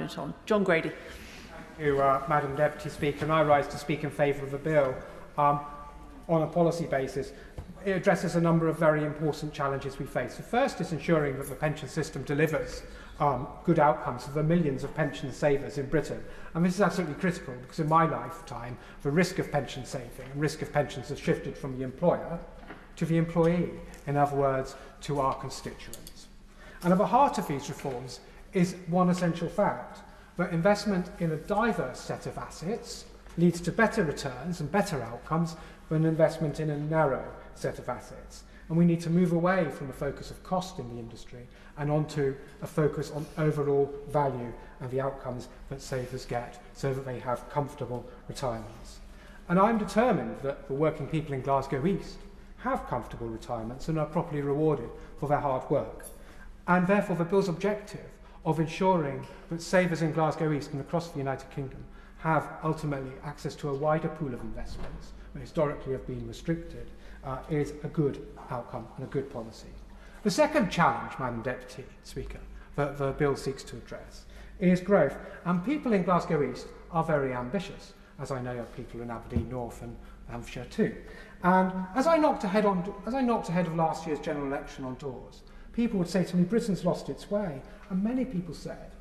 comment on. John Grady. Thank you, Madam Deputy Speaker, and I rise to speak in favour of the bill. On a policy basis, it addresses a number of very important challenges we face. The first is ensuring that the pension system delivers good outcomes for the millions of pension savers in Britain. And this is absolutely critical because in my lifetime, the risk of pension saving and risk of pensions has shifted from the employer to the employee, in other words, to our constituents. And at the heart of these reforms is one essential fact, that investment in a diverse set of assets leads to better returns and better outcomes than investment in a narrow set of assets. And we need to move away from a focus of cost in the industry and onto a focus on overall value and the outcomes that savers get so that they have comfortable retirements. And I'm determined that the working people in Glasgow East have comfortable retirements and are properly rewarded for their hard work. And therefore the bill's objective of ensuring that savers in Glasgow East and across the United Kingdom have ultimately access to a wider pool of investments that historically have been restricted is a good outcome and a good policy. The second challenge, Madam Deputy Speaker, that the bill seeks to address is growth. And people in Glasgow East are very ambitious, as I know of people in Aberdeen North and Hampshire too. And as I knocked ahead of last year's general election on doors, people would say to me, Britain's lost its way. And many people said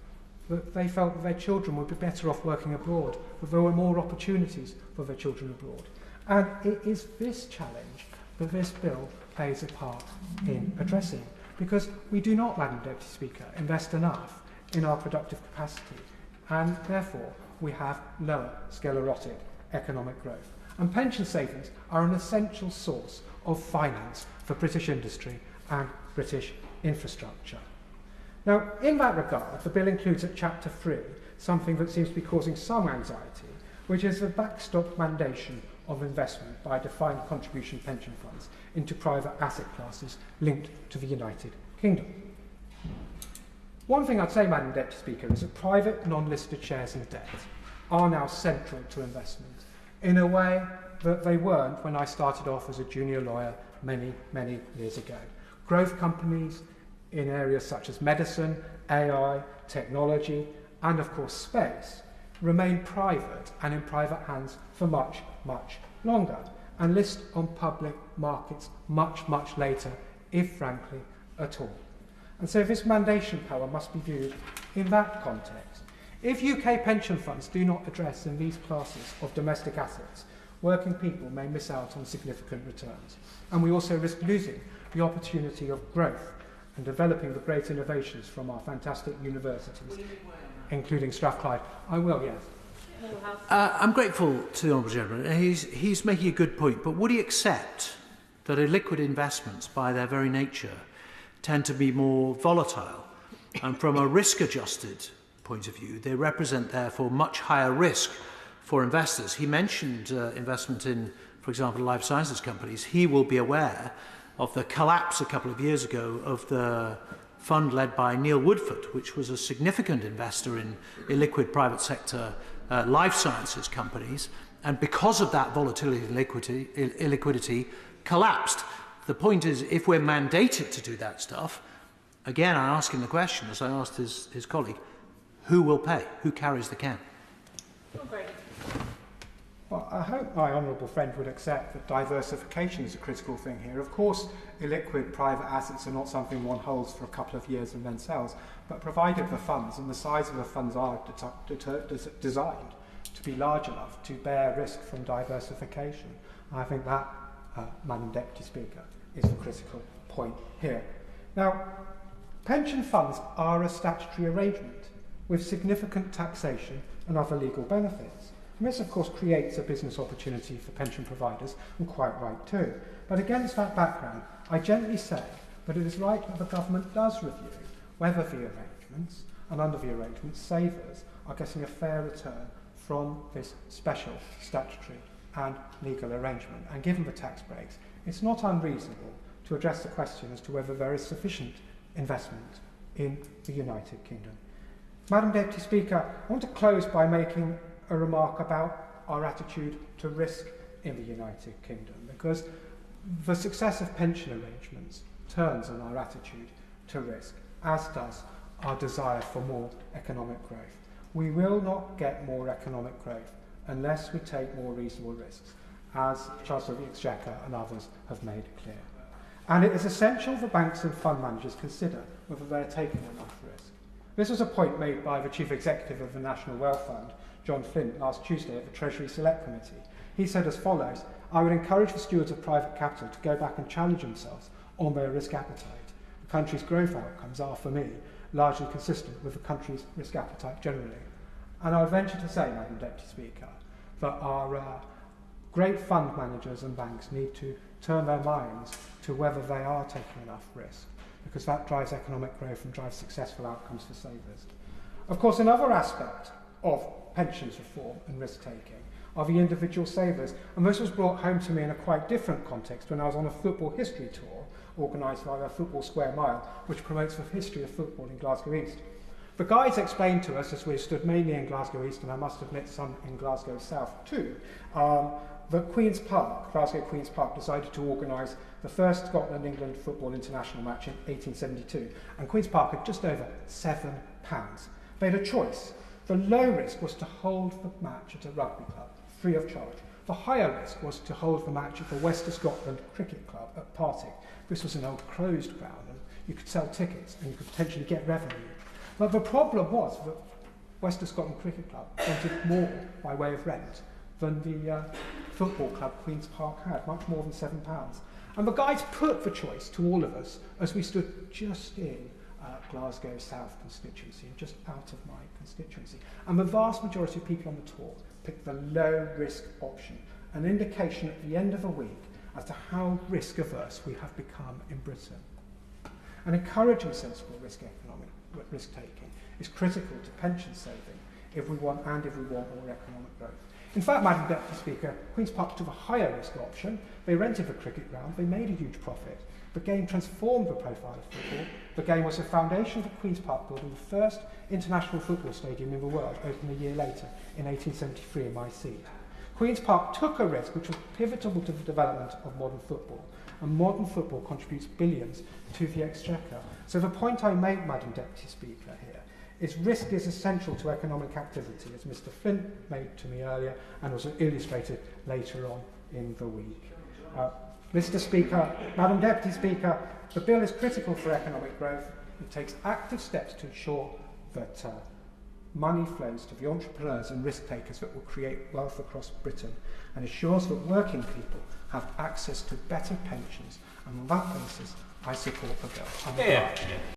that they felt that their children would be better off working abroad, that there were more opportunities for their children abroad. And it is this challenge that this bill plays a part in addressing, because we do not, Madam Deputy Speaker, invest enough in our productive capacity, and therefore we have lower sclerotic economic growth. And pension savings are an essential source of finance for British industry and British infrastructure. Now, in that regard, the bill includes at Chapter 3 something that seems to be causing some anxiety, which is the backstop mandation of investment by defined contribution pension funds into private asset classes linked to the United Kingdom. One thing I'd say, Madam Deputy Speaker, is that private non-listed shares and debt are now central to investment in a way that they weren't when I started off as a junior lawyer many, many years ago. Growth companies in areas such as medicine, AI, technology, and of course space remain private and in private hands for much, much longer, and list on public markets much, much later, if frankly at all. And so this mandation power must be viewed in that context. If UK pension funds do not address in these classes of domestic assets, working people may miss out on significant returns. And we also risk losing the opportunity of growth and developing the great innovations from our fantastic universities, including Strathclyde. I will, yes. I'm grateful to the Honourable Gentleman. He's making a good point, but would he accept that illiquid investments, by their very nature, tend to be more volatile? And from a risk-adjusted point of view, they represent, therefore, much higher risk for investors. He mentioned investment in, for example, life sciences companies. He will be aware of the collapse a couple of years ago of the fund led by Neil Woodford, which was a significant investor in illiquid private sector life sciences companies, and because of that volatility and illiquidity collapsed. The point is, if we're mandated to do that stuff, again, I ask him the question, as I asked his colleague, who will pay? Who carries the can? Well, I hope my honourable friend would accept that diversification is a critical thing here. Of course, illiquid private assets are not something one holds for a couple of years and then sells, but provided the funds and the size of the funds are designed to be large enough to bear risk from diversification. I think that, Madam Deputy Speaker, is the critical point here. Now, pension funds are a statutory arrangement with significant taxation and other legal benefits. And this, of course, creates a business opportunity for pension providers, and quite right too. But against that background, I gently say that it is right that the government does review whether the arrangements, and under the arrangements, savers are getting a fair return from this special statutory and legal arrangement. And given the tax breaks, it's not unreasonable to address the question as to whether there is sufficient investment in the United Kingdom. Madam Deputy Speaker, I want to close by making a remark about our attitude to risk in the United Kingdom, because the success of pension arrangements turns on our attitude to risk, as does our desire for more economic growth. We will not get more economic growth unless we take more reasonable risks, as Chancellor of the Exchequer and others have made clear. And it is essential for banks and fund managers consider whether they are taking enough risk. This was a point made by the Chief Executive of the National Wealth Fund, John Flint, last Tuesday at the Treasury Select Committee. He said as follows: "I would encourage the stewards of private capital to go back and challenge themselves on their risk appetite. The country's growth outcomes are, for me, largely consistent with the country's risk appetite generally." And I would venture to say, Madam Deputy Speaker, that our great fund managers and banks need to turn their minds to whether they are taking enough risk, because that drives economic growth and drives successful outcomes for savers. Of course, another aspect of pensions reform and risk-taking are the individual savers, and this was brought home to me in a quite different context when I was on a football history tour organised by the Football Square Mile, which promotes the history of football in Glasgow East. The guides explained to us, as we stood mainly in Glasgow East, and I must admit some in Glasgow South too, that Queen's Park, Glasgow Queen's Park, decided to organise the first Scotland-England football international match in 1872, and Queen's Park had just over £7. They had a choice. The low risk was to hold the match at a rugby club, free of charge. The higher risk was to hold the match at the West of Scotland Cricket Club at Partick. This was an old closed ground, and you could sell tickets and you could potentially get revenue. But the problem was that West of Scotland Cricket Club wanted more by way of rent than the football club Queen's Park had, much more than £7. And the guides put the choice to all of us as we stood just in Glasgow South constituency, just out of my constituency. And the vast majority of people on the tour picked the low risk option, an indication at the end of the week as to how risk averse we have become in Britain. And encouraging sensible risk taking is critical to pension saving if we want more economic growth. In fact, Madam Deputy Speaker, Queen's Park took a higher risk option. They rented the cricket ground, they made a huge profit. The game transformed the profile of football. The game was the foundation for Queen's Park building the first international football stadium in the world, opened a year later in 1873 in my seat. Queen's Park took a risk which was pivotal to the development of modern football, and modern football contributes billions to the Exchequer. So the point I make, Madam Deputy Speaker, here is risk is essential to economic activity, as Mr. Flint made to me earlier and was illustrated later on in the week. Mr. Speaker, Madam Deputy Speaker, the bill is critical for economic growth. It takes active steps to ensure that money flows to the entrepreneurs and risk takers that will create wealth across Britain, and ensures that working people have access to better pensions. And on that basis, I support the bill.